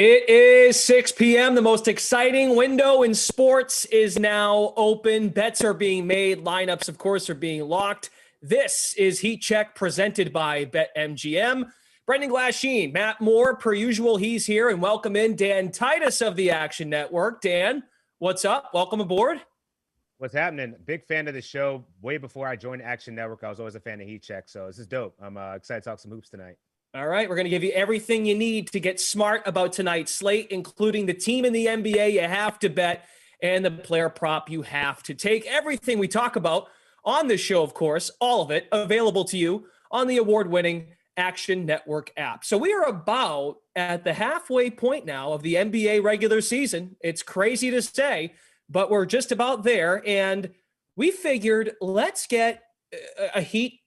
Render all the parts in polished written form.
It is 6 p.m. The most exciting window in sports is now open. Bets are being made. Lineups, of course, are being locked. This is Heat Check presented by BetMGM. Brendan Glasheen, Matt Moore, per usual, he's here. And welcome in Dan Titus of the Action Network. Dan, what's up? Welcome aboard. What's happening? Big fan of the show. Way before I joined Action Network, I was always a fan of Heat Check. So this is dope. I'm excited to talk some hoops tonight. All right, we're going to give you everything you need to get smart about tonight's slate, including the team in the NBA you have to bet and the player prop you have to take. Everything we talk about on this show, of course, all of it available to you on the award-winning Action Network app. So we are about at the halfway point now of the NBA regular season. It's crazy to say, but we're just about there. And we figured let's get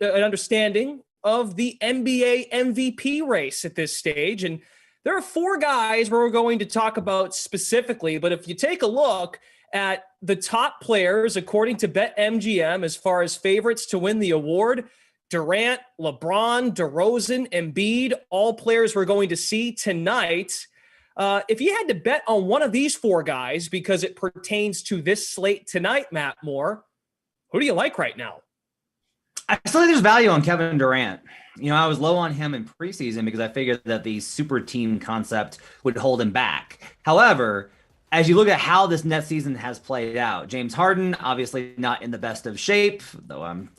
an understanding of the NBA MVP race at this stage. And there are four guys we're going to talk about specifically, but if you take a look at the top players, according to BetMGM, as far as favorites to win the award, Durant, LeBron, DeRozan, Embiid, all players we're going to see tonight. If you had to bet on one of these four guys, because it pertains to this slate tonight, Matt Moore, who do you like right now? I still think there's value on Kevin Durant. I was low on him in preseason because I figured that the super team concept would hold him back. However, as you look at how this net season has played out, James Harden, obviously not in the best of shape, though I'm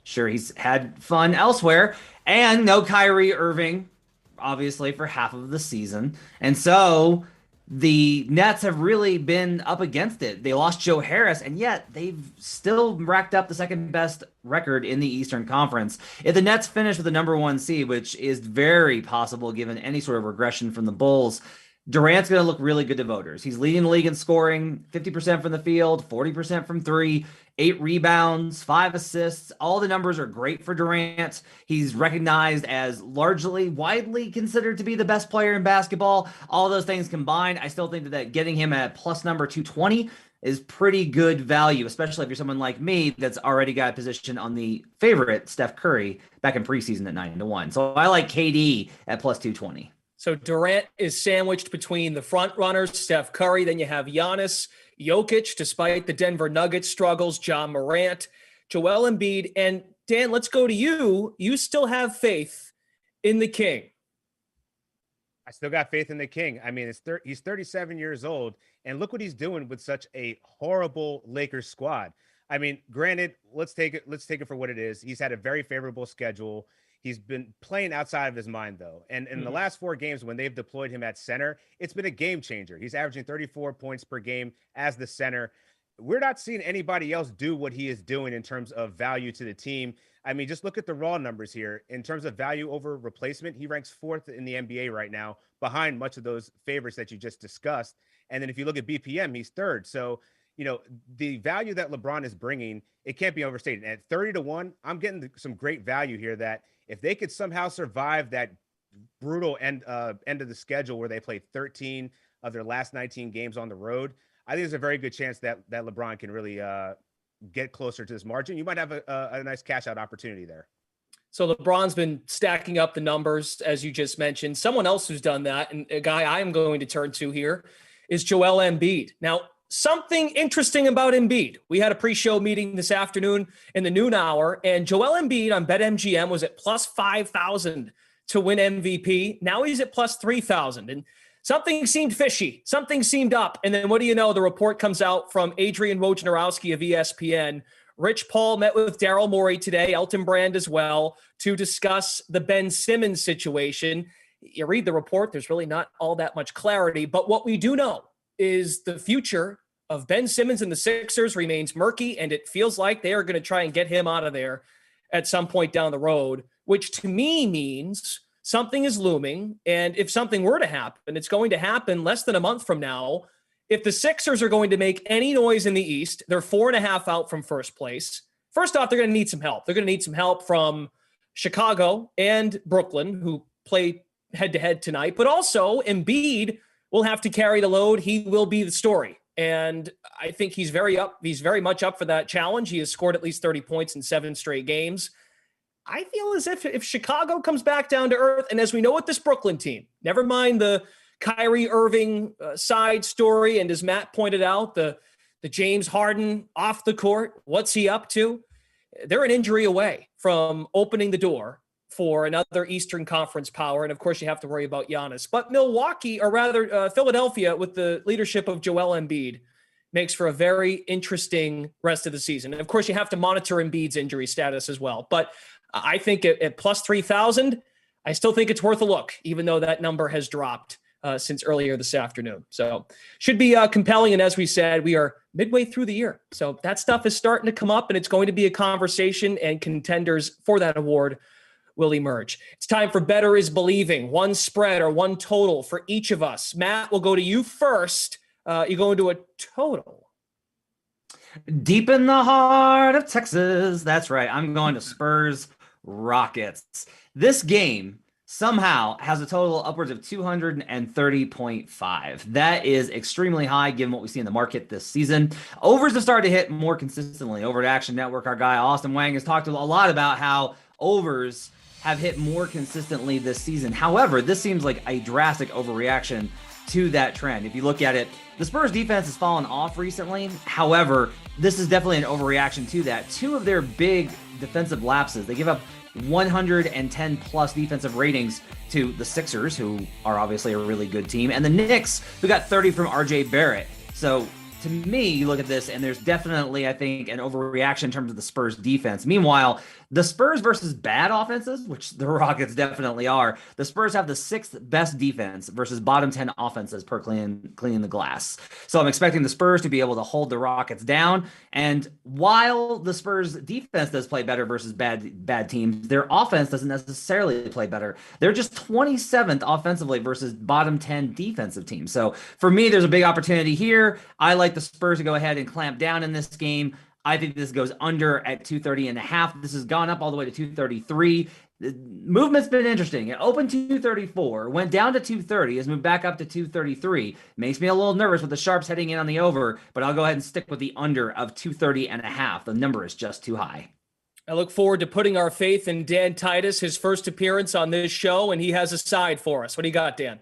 sure he's had fun elsewhere, and no Kyrie Irving, obviously, for half of the season. And so the Nets have really been up against it. They lost Joe Harris, and yet they've still racked up the second best record in the Eastern Conference. If the Nets finish with the number one seed, which is very possible given any sort of regression from the Bulls, Durant's going to look really good to voters. He's leading the league in scoring, 50% from the field, 40% from three, 8 rebounds, 5 assists. All the numbers are great for Durant. He's recognized as widely considered to be the best player in basketball. All those things combined, I still think that getting him at plus number 220 is pretty good value, especially if you're someone like me that's already got a position on the favorite, Steph Curry, back in preseason at 9-1. So I like KD at plus 220. So Durant is sandwiched between the front runners, Steph Curry. Then you have Giannis, Jokic, despite the Denver Nuggets struggles, Ja Morant, Joel Embiid. And Dan, let's go to you. You still have faith in the King. I still got faith in the King. I mean, he's 37 years old, and look what he's doing with such a horrible Lakers squad. I mean, granted, let's take it for what it is. He's had a very favorable schedule. He's been playing outside of his mind, though. And in the last 4 games, when they've deployed him at center, it's been a game changer. He's averaging 34 points per game as the center. We're not seeing anybody else do what he is doing in terms of value to the team. I mean, just look at the raw numbers here. In terms of value over replacement, he ranks 4th in the NBA right now, behind much of those favorites that you just discussed. And then if you look at BPM, he's 3rd. So, the value that LeBron is bringing, it can't be overstated. At 30-1, I'm getting some great value here that if they could somehow survive that brutal end of the schedule where they played 13 of their last 19 games on the road, I think there's a very good chance that LeBron can really get closer to this margin. You might have a nice cash out opportunity there. So LeBron's been stacking up the numbers, as you just mentioned. Someone else who's done that, and a guy I am going to turn to here, is Joel Embiid. Now, something interesting about Embiid. We had a pre-show meeting this afternoon in the noon hour, and Joel Embiid on BetMGM was at plus 5,000 to win MVP. Now he's at plus 3,000, and something seemed fishy. Something seemed up. And then what do you know? The report comes out from Adrian Wojnarowski of ESPN. Rich Paul met with Daryl Morey today, Elton Brand as well, to discuss the Ben Simmons situation. You read the report, there's really not all that much clarity, but what we do know is the future of Ben Simmons and the Sixers remains murky, and it feels like they are going to try and get him out of there at some point down the road, which to me means something is looming. And if something were to happen, it's going to happen less than a month from now. If the Sixers are going to make any noise in the East, they're 4.5 out from first place. First off, they're going to need some help. They're going to need some help from Chicago and Brooklyn, who play head-to-head tonight, but also Embiid will have to carry the load. He will be the story. And I think he's very much up for that challenge. He has scored at least 30 points in 7 straight games. I feel as if Chicago comes back down to earth, and as we know with this Brooklyn team, never mind the Kyrie Irving side story. And as Matt pointed out, the James Harden off the court, what's he up to? They're an injury away from opening the door for another Eastern Conference power. And of course, you have to worry about Giannis. But Milwaukee, or rather Philadelphia, with the leadership of Joel Embiid, makes for a very interesting rest of the season. And of course, you have to monitor Embiid's injury status as well. But I think at plus 3,000, I still think it's worth a look, even though that number has dropped since earlier this afternoon. So should be compelling. And as we said, we are midway through the year. So that stuff is starting to come up, and it's going to be a conversation, and contenders for that award will emerge. It's time for Better is Believing. One spread or one total for each of us. Matt, we'll go to you first. You go into a total. Deep in the heart of Texas. That's right. I'm going to Spurs Rockets. This game somehow has a total upwards of 230.5. That is extremely high given what we see in the market this season. Overs have started to hit more consistently. Over at Action Network, our guy Austin Wang has talked a lot about how overs have hit more consistently this season. However, this seems like a drastic overreaction to that trend. If you look at it, the Spurs defense has fallen off recently. However, this is definitely an overreaction to that. Two of their big defensive lapses, they give up 110 plus defensive ratings to the Sixers, who are obviously a really good team, and the Knicks, who got 30 from RJ Barrett. So to me, you look at this, and there's definitely, I think, an overreaction in terms of the Spurs defense. Meanwhile, the Spurs versus bad offenses, which the Rockets definitely are, the Spurs have the sixth best defense versus bottom 10 offenses per cleaning the glass. So I'm expecting the Spurs to be able to hold the Rockets down. And while the Spurs defense does play better versus bad teams, their offense doesn't necessarily play better. They're just 27th offensively versus bottom 10 defensive teams. So for me, there's a big opportunity here. I like the Spurs to go ahead and clamp down in this game. I think this goes under at 230.5. This has gone up all the way to 233. The movement's been interesting. It opened 234, went down to 230, has moved back up to 233. Makes me a little nervous with the sharps heading in on the over, but I'll go ahead and stick with the under of 230.5. The number is just too high. I look forward to putting our faith in Dan Titus, his first appearance on this show, and he has a side for us. What do you got, Dan?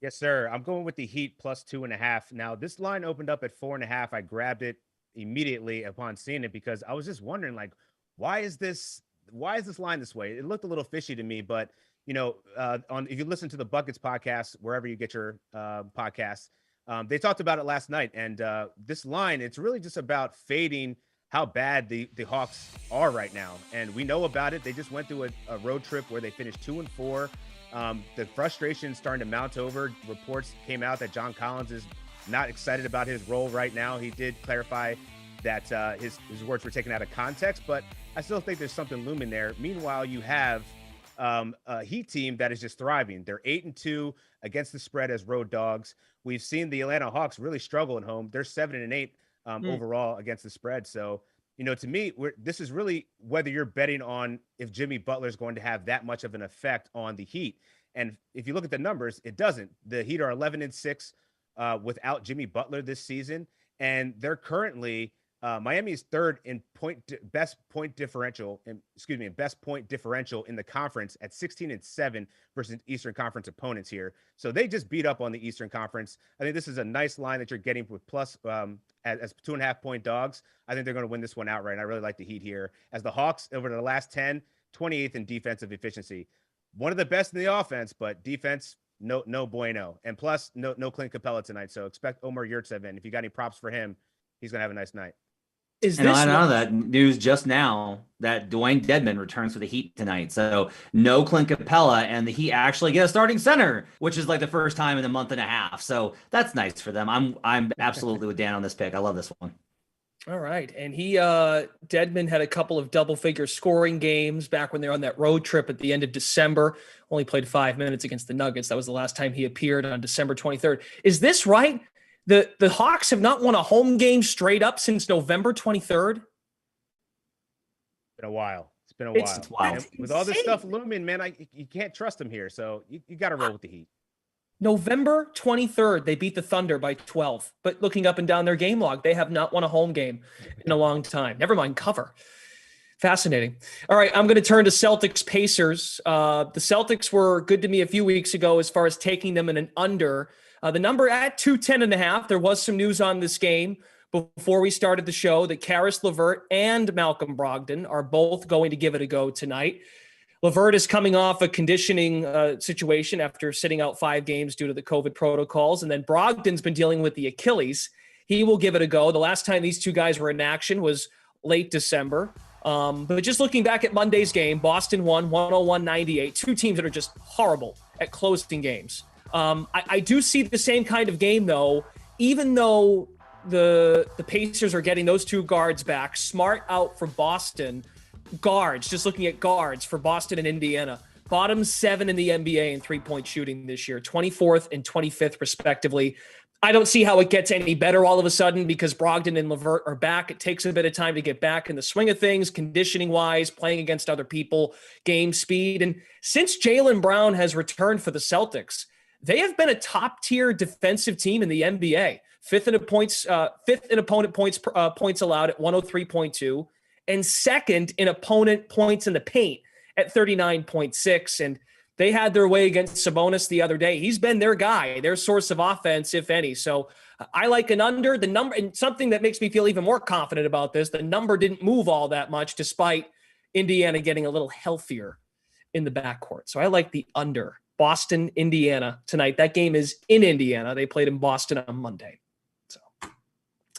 Yes, sir. I'm going with the Heat plus 2.5. Now, this line opened up at 4.5. I grabbed it immediately upon seeing it because I was just wondering, like, why is this line this way? It looked a little fishy to me, but you know, if you listen to the Buckets podcast, wherever you get your podcasts, they talked about it last night. And this line, it's really just about fading how bad the Hawks are right now. And we know about it. They just went through a road trip where they finished 2-4. The frustration starting to mount over. Reports came out that John Collins is not excited about his role right now. He did clarify that his words were taken out of context, but I still think there's something looming there. Meanwhile, you have a Heat team that is just thriving. They're 8-2 against the spread as road dogs. We've seen the Atlanta Hawks really struggle at home. They're 7-8 overall against the spread. So, you know, to me, this is really whether you're betting on if Jimmy Butler is going to have that much of an effect on the Heat. And if you look at the numbers, it doesn't. The Heat are 11-6 without Jimmy Butler this season, and they're currently Miami's third in best point differential in the conference at 16-7 versus Eastern Conference opponents here. So they just beat up on the Eastern Conference. I think this is a nice line that you're getting with plus as 2.5 point dogs. I think they're going to win this one outright. And I really like the Heat here as the Hawks over the last 10, 28th in defensive efficiency. One of the best in the offense, but defense, no bueno. And plus, no Clint Capella tonight. So expect Omer Yurtsev in. If you got any props for him, he's going to have a nice night. And I know that news just now that Dwayne Dedmon returns for the Heat tonight. So no Clint Capella, and the Heat actually get a starting center, which is like the first time in a month and a half. So that's nice for them. I'm absolutely with Dan on this pick. I love this one. All right. And Dedmon had a couple of double-figure scoring games back when they were on that road trip at the end of December. Only played 5 minutes against the Nuggets. That was the last time he appeared on December 23rd. Is this right? The Hawks have not won a home game straight up since November 23rd. It's been a while. It's wild. With all this stuff looming, man, you can't trust them here. So you got to roll with the Heat. November 23rd, they beat the Thunder by 12. But looking up and down their game log, they have not won a home game in a long time. Never mind cover. Fascinating. All right, I'm going to turn to Celtics Pacers. The Celtics were good to me a few weeks ago as far as taking them in an under. The number at 210.5. There was some news on this game before we started the show that Karis LeVert and Malcolm Brogdon are both going to give it a go tonight. LeVert is coming off a conditioning situation after sitting out 5 games due to the COVID protocols. And then Brogdon's been dealing with the Achilles. He will give it a go. The last time these two guys were in action was late December. But just looking back at Monday's game, Boston won 101-98. Two teams that are just horrible at closing games. I do see the same kind of game, though, even though the Pacers are getting those two guards back. Smart out for Boston. Guards, just looking at guards for Boston and Indiana. Bottom 7 in the NBA in three-point shooting this year, 24th and 25th, respectively. I don't see how it gets any better all of a sudden because Brogdon and LeVert are back. It takes a bit of time to get back in the swing of things, conditioning-wise, playing against other people, game speed. And since Jaylen Brown has returned for the Celtics, they have been a top-tier defensive team in the NBA. Fifth in opponent points allowed at 103.2, and second in opponent points in the paint at 39.6. And they had their way against Sabonis the other day. He's been their guy, their source of offense, if any. So I like an under. The number, and something that makes me feel even more confident about this, the number didn't move all that much despite Indiana getting a little healthier in the backcourt. So I like the under. Boston, Indiana tonight. That game is in Indiana. They played in Boston on Monday. So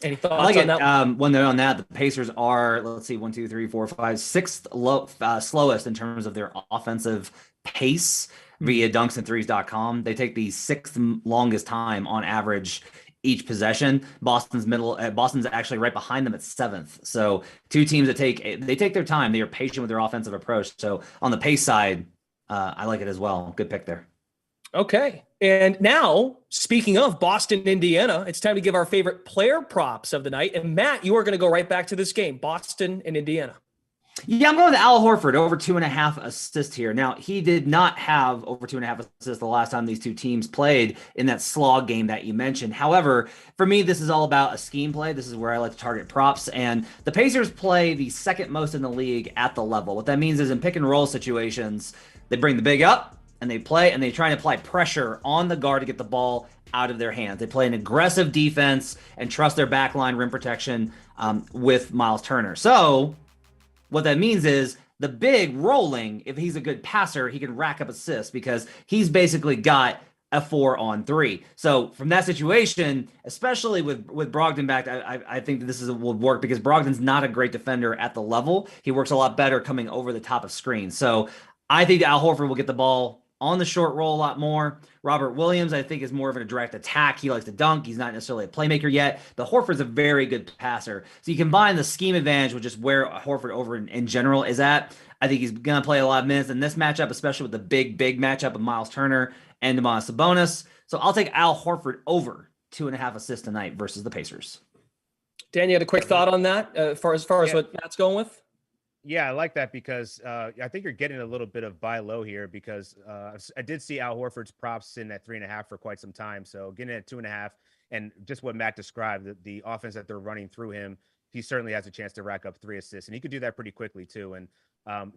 any thoughts I like on it. that? When they're on that, the Pacers are, let's see, 1, 2, 3, 4, 5, sixth slowest in terms of their offensive pace via dunksandthrees.com. They take the 6th longest time on average each possession. Boston's actually right behind them at 7th. So two teams that take their time. They are patient with their offensive approach. So on the pace side, I like it as well. Good pick there. Okay. And now, speaking of Boston, Indiana, it's time to give our favorite player props of the night. And Matt, you are going to go right back to this game, Boston and Indiana. Yeah, I'm going with Al Horford, over 2.5 assists here. Now, he did not have over 2.5 assists the last time these two teams played in that slog game that you mentioned. However, for me, this is all about a scheme play. This is where I like to target props. And the Pacers play the second most in the league at the level. What that means is in pick and roll situations, they bring the big up and they play and they try and apply pressure on the guard to get the ball out of their hands. They play an aggressive defense and trust their backline rim protection with Miles Turner. So what that means is the big rolling, if he's a good passer, he can rack up assists because he's basically got a 4-on-3. So from that situation, especially with Brogdon back, I think that will work because Brogdon's not a great defender at the level. He works a lot better coming over the top of screens. So I think Al Horford will get the ball on the short roll a lot more. Robert Williams, I think, is more of a direct attack. He likes to dunk. He's not necessarily a playmaker yet. But Horford's a very good passer. So you combine the scheme advantage with just where Horford over in general is at. I think he's going to play a lot of minutes in this matchup, especially with the big matchup of Miles Turner and Domantas Sabonis. So I'll take Al Horford over 2.5 assists tonight versus the Pacers. Dan, you had a quick thought on that as far as what Matt's going with? Yeah, I like that because I think you're getting a little bit of buy low here because I did see Al Horford's props sitting at 3.5 for quite some time. So getting at 2.5 and just what Matt described, the offense that they're running through him, he certainly has a chance to rack up 3 assists and he could do that pretty quickly too. And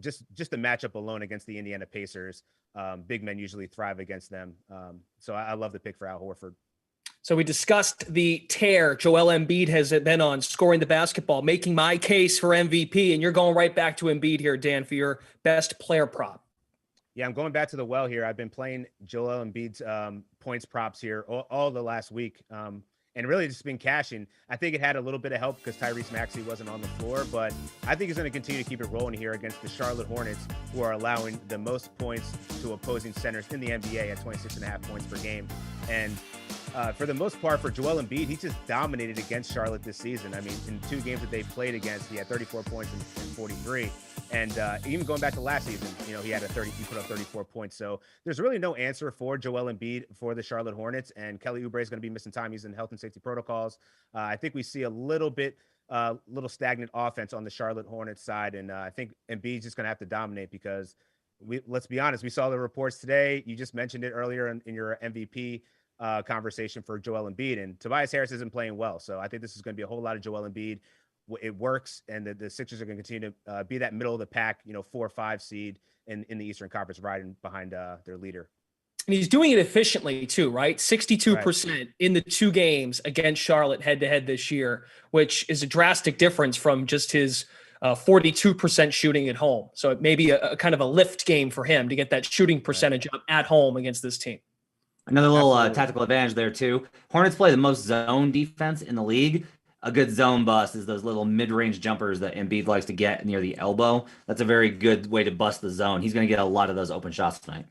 just the matchup alone against the Indiana Pacers, big men usually thrive against them. So I love the pick for Al Horford. So we discussed the tear Joel Embiid has been on scoring the basketball, making my case for MVP. And you're going right back to Embiid here, Dan, for your best player prop. Yeah, I'm going back to the well here. I've been playing Joel Embiid's points props here all the last week. And really just been cashing. I think it had a little bit of help because Tyrese Maxey wasn't on the floor, but I think he's going to continue to keep it rolling here against the Charlotte Hornets, who are allowing the most points to opposing centers in the NBA at 26.5 points per game. And for the most part, for Joel Embiid, he just dominated against Charlotte this season. I mean, in 2 games that they played against, he had 34 points and 43. And even going back to last season, he put up 34 points. So there's really no answer for Joel Embiid for the Charlotte Hornets. And Kelly Oubre is going to be missing time. He's in health and safety protocols. I think we see a little stagnant offense on the Charlotte Hornets side. And I think Embiid's just going to have to dominate because let's be honest, we saw the reports today. You just mentioned it earlier in your MVP conversation for Joel Embiid, and Tobias Harris isn't playing well. So I think this is going to be a whole lot of Joel Embiid. it works, and the Sixers are going to continue to be that middle of the pack, 4 or 5 seed in the Eastern Conference, riding behind their leader. And he's doing it efficiently too, right? 62% Right. in the 2 games against Charlotte head-to-head this year, which is a drastic difference from just his 42% shooting at home. So it may be a kind of a lift game for him to get that shooting percentage up at home against this team. Another little tactical advantage there too. Hornets play the most zone defense in the league. A good zone bust is those little mid-range jumpers that Embiid likes to get near the elbow. That's a very good way to bust the zone. He's going to get a lot of those open shots tonight.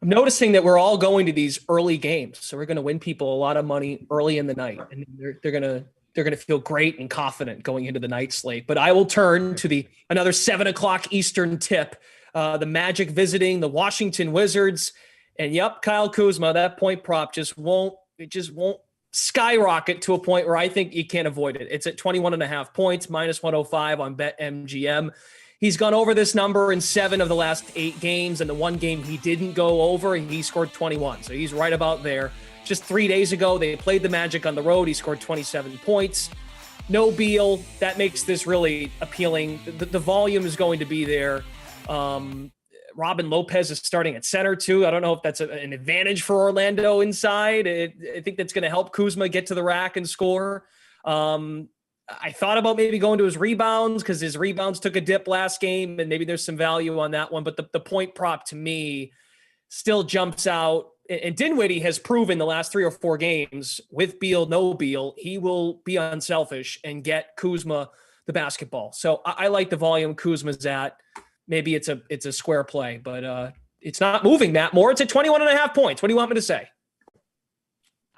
I'm noticing that we're all going to these early games, so we're going to win people a lot of money early in the night, and they're going to feel great and confident going into the night slate. But I will turn to another 7:00 Eastern tip. The Magic visiting the Washington Wizards, and yep, Kyle Kuzma, that point prop just won't skyrocket to a point where I think you can't avoid it. It's at 21.5 points, -105 on BetMGM. He's gone over this number in 7 of the last 8 games, and the one game he didn't go over, he scored 21. So he's right about there. Just 3 days ago, they played the Magic on the road. He scored 27 points. No Beal. That makes this really appealing. The volume is going to be there. Robin Lopez is starting at center too. I don't know if that's an advantage for Orlando inside. I think that's going to help Kuzma get to the rack and score. I thought about maybe going to his rebounds because his rebounds took a dip last game, and maybe there's some value on that one. But the point prop to me still jumps out. And Dinwiddie has proven the last 3 or 4 games, with Beal, no Beal, he will be unselfish and get Kuzma the basketball. So I like the volume Kuzma's at. Maybe it's a square play, but it's not moving, Matt Moore. It's at 21.5 points. What do you want me to say?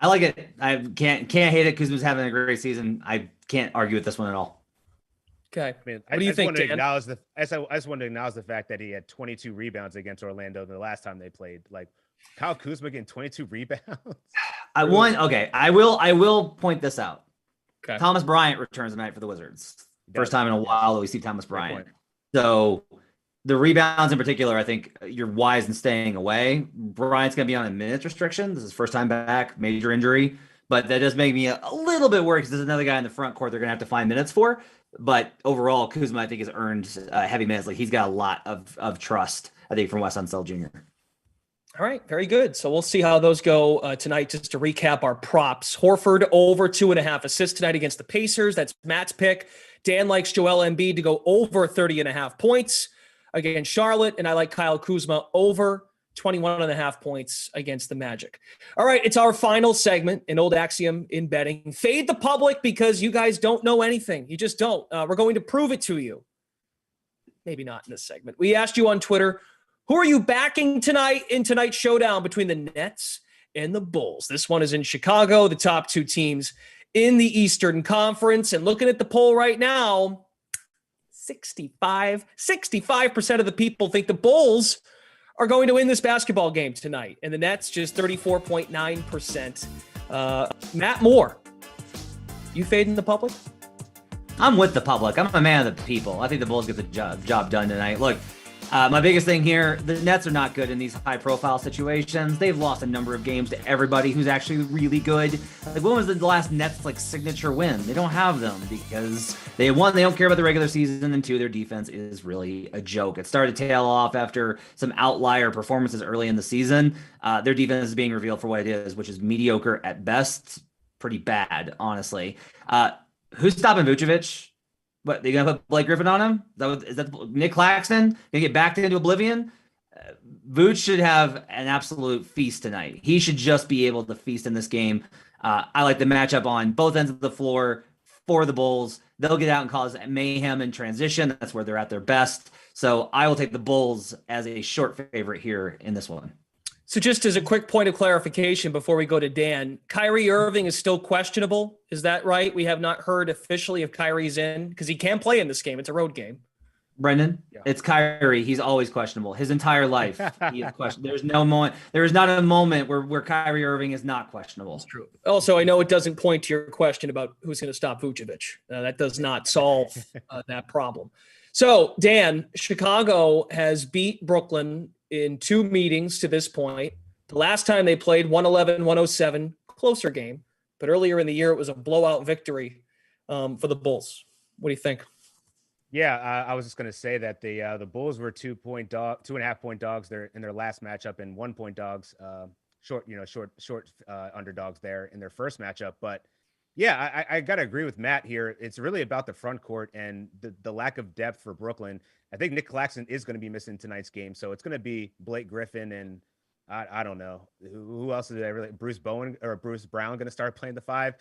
I like it. I can't hate it. Kuzma's having a great season. I can't argue with this one at all. Okay. I mean, what do you think, Dan? I just want to acknowledge the fact that he had 22 rebounds against Orlando the last time they played. Like, Kyle Kuzma getting 22 rebounds. I will point this out. Okay. Thomas Bryant returns tonight for the Wizards. First time in a while that we see Thomas Bryant. So the rebounds in particular, I think you're wise in staying away. Bryant's going to be on a minutes restriction. This is his first time back, major injury. But that does make me a little bit worried because there's another guy in the front court they're going to have to find minutes for. But overall, Kuzma, I think, has earned heavy minutes. Like, he's got a lot of trust, I think, from Wes Unseld Jr. All right, very good. So we'll see how those go tonight. Just to recap our props. Horford over 2.5 assists tonight against the Pacers. That's Matt's pick. Dan likes Joel Embiid to go over 30.5 points against Charlotte. And I like Kyle Kuzma over 21.5 points against the Magic. All right, it's our final segment, an old axiom in betting. Fade the public because you guys don't know anything. You just don't. We're going to prove it to you. Maybe not in this segment. We asked you on Twitter, who are you backing tonight in tonight's showdown between the Nets and the Bulls? This one is in Chicago, the top 2 teams in the Eastern Conference. And looking at the poll right now, 65% of the people think the Bulls are going to win this basketball game tonight. And the Nets just 34.9%. Matt Moore, you fading the public? I'm with the public. I'm a man of the people. I think the Bulls get the job done tonight. Look, my biggest thing here, the Nets are not good in these high-profile situations. They've lost a number of games to everybody who's actually really good. Like, when was the last Nets signature win? They don't have them because they don't care about the regular season, and 2, their defense is really a joke. It started to tail off after some outlier performances early in the season. Their defense is being revealed for what it is, which is mediocre at best, pretty bad, honestly. Who's stopping Vucevic? What, they gonna put Blake Griffin on him? Is that Nick Claxton gonna get backed into oblivion? Vooch should have an absolute feast tonight. He should just be able to feast in this game. I like the matchup on both ends of the floor for the Bulls. They'll get out and cause mayhem in transition. That's where they're at their best. So I will take the Bulls as a short favorite here in this one. So just as a quick point of clarification before we go to Dan, Kyrie Irving is still questionable. Is that right? We have not heard officially if Kyrie's in because he can play in this game. It's a road game. Brendan, It's Kyrie. He's always questionable. His entire life, he is questionable. There's no moment. There is not a moment where Kyrie Irving is not questionable. That's true. Also, I know it doesn't point to your question about who's going to stop Vucevic. That does not solve that problem. So, Dan, Chicago has beat Brooklyn in 2 meetings to this point. The last time they played 111-107, closer game. But earlier in the year, it was a blowout victory for the Bulls. What do you think? Yeah, I was just going to say that the Bulls were 2.5 point dogs there in their last matchup, and 1 point dogs, short underdogs there in their first matchup. But yeah, I got to agree with Matt here. It's really about the front court and the lack of depth for Brooklyn. I think Nick Claxton is going to be missing tonight's game, so it's going to be Blake Griffin and I don't know who else is there really. Bruce Brown going to start playing the 5.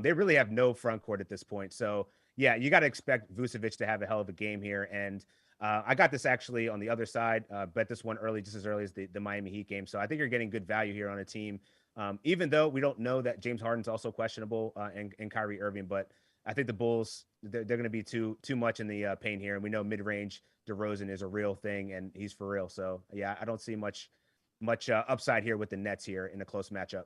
They really have no front court at this point, so. Yeah, you got to expect Vucevic to have a hell of a game here. And I got this actually on the other side, bet this one early, just as early as the Miami Heat game. So I think you're getting good value here on a team, even though we don't know that James Harden's also questionable and Kyrie Irving. But I think the Bulls, they're going to be too much in the paint here. And we know mid-range DeRozan is a real thing, and he's for real. So, yeah, I don't see much upside here with the Nets here in a close matchup.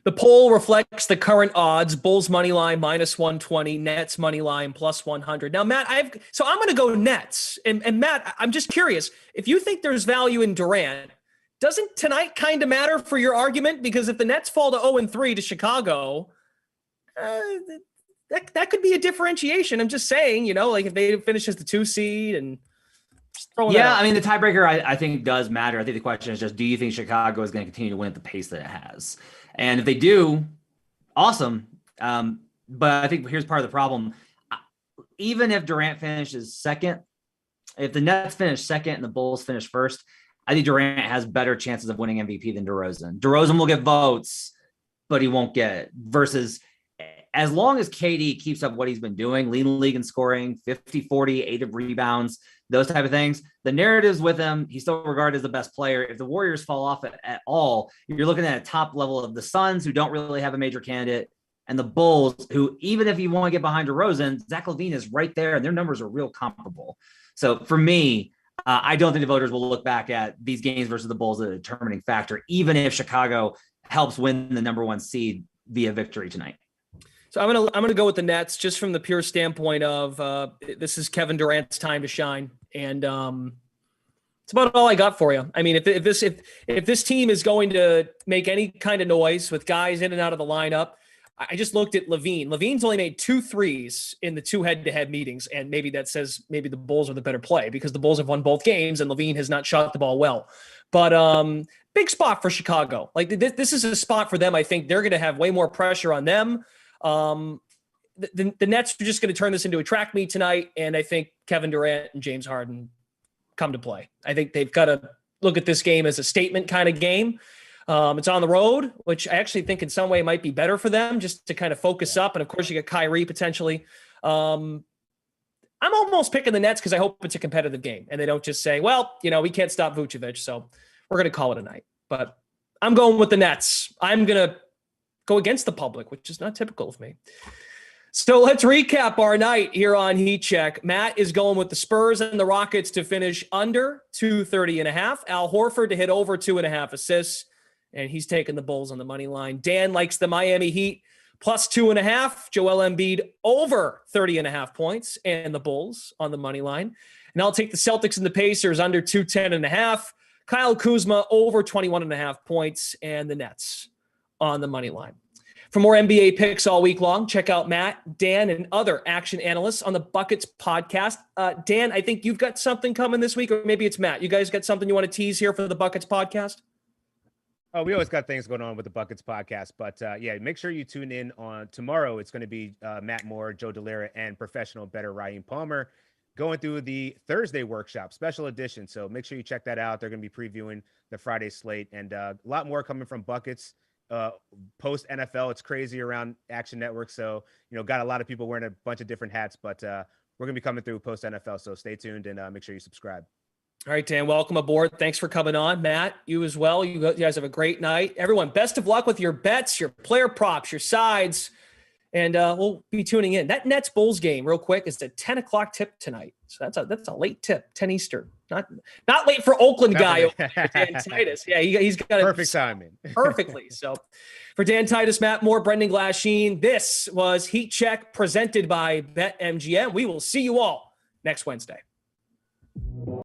The poll reflects the current odds. Bulls money line -120, Nets money line +100. Now, Matt, I'm going to go Nets. And Matt, I'm just curious, if you think there's value in Durant, doesn't tonight kind of matter for your argument? Because if the Nets fall to 0-3 to Chicago, that could be a differentiation. I'm just saying, like if they finish as the 2 seed and yeah, I mean, the tiebreaker I think does matter. I think the question is just, do you think Chicago is going to continue to win at the pace that it has? And if they do, awesome. But I think here's part of the problem. Even if Durant finishes second, if the Nets finish second and the Bulls finish first, I think Durant has better chances of winning MVP than DeRozan. DeRozan will get votes, but he won't get it. Versus as long as KD keeps up what he's been doing, leading the league in scoring, 50-40, 8 of rebounds, those type of things, the narratives with him, he's still regarded as the best player. If the Warriors fall off at all, you're looking at a top level of the Suns, who don't really have a major candidate, and the Bulls, who, even if you want to get behind DeRozan, Zach LaVine is right there, and their numbers are real comparable. So for me, I don't think the voters will look back at these games versus the Bulls as a determining factor, even if Chicago helps win the number 1 seed via victory tonight. So I'm gonna go with the Nets just from the pure standpoint of this is Kevin Durant's time to shine, and it's about all I got for you. I mean, if this team is going to make any kind of noise with guys in and out of the lineup, I just looked at LaVine. LaVine's only made 2 threes in the 2 head-to-head meetings, and maybe that says maybe the Bulls are the better play because the Bulls have won both games and LaVine has not shot the ball well. But big spot for Chicago. Like this is a spot for them. I think they're going to have way more pressure on them. The Nets are just going to turn this into a track meet tonight, and I think Kevin Durant and James Harden come to play. I think they've got to look at this game as a statement kind of game. It's on the road, which I actually think in some way might be better for them just to kind of focus up. And of course you get Kyrie potentially. I'm almost picking the Nets because I hope it's a competitive game and they don't just say, well, we can't stop Vucevic, so we're going to call it a night. But I'm going with the Nets. I'm going to go against the public, which is not typical of me. So let's recap our night here on Heat Check. Matt is going with the Spurs and the Rockets to finish under 230.5. Al Horford to hit over 2.5 assists, and he's taking the Bulls on the money line. Dan likes the Miami Heat plus 2.5. Joel Embiid over 30.5 points, and the Bulls on the money line. And I'll take the Celtics and the Pacers under 210.5. Kyle Kuzma over 21.5 points, and the Nets on the money line. For more NBA picks all week long, check out Matt, Dan, and other action analysts on the Buckets podcast. Dan, I think you've got something coming this week, or maybe it's Matt. You guys got something you want to tease here for the Buckets podcast? Oh, we always got things going on with the Buckets podcast, but yeah, make sure you tune in on tomorrow. It's going to be Matt Moore, Joe Delira, and professional bettor Raheem Palmer going through the Thursday workshop, special edition. So make sure you check that out. They're going to be previewing the Friday slate, and a lot more coming from Buckets. Post NFL, it's crazy around Action Network. So, got a lot of people wearing a bunch of different hats, but we're going to be coming through post NFL. So stay tuned and make sure you subscribe. All right, Dan, welcome aboard. Thanks for coming on. Matt, you as well. You guys have a great night. Everyone, best of luck with your bets, your player props, your sides, and we'll be tuning in. That Nets Bulls game, real quick, is a 10 o'clock tip tonight. So that's a late tip, 10 Eastern. Not late for Oakland guy, Dan Titus. Yeah, he's got it perfect timing. Perfectly. So for Dan Titus, Matt Moore, Brendan Glasheen, this was Heat Check presented by BetMGM. We will see you all next Wednesday.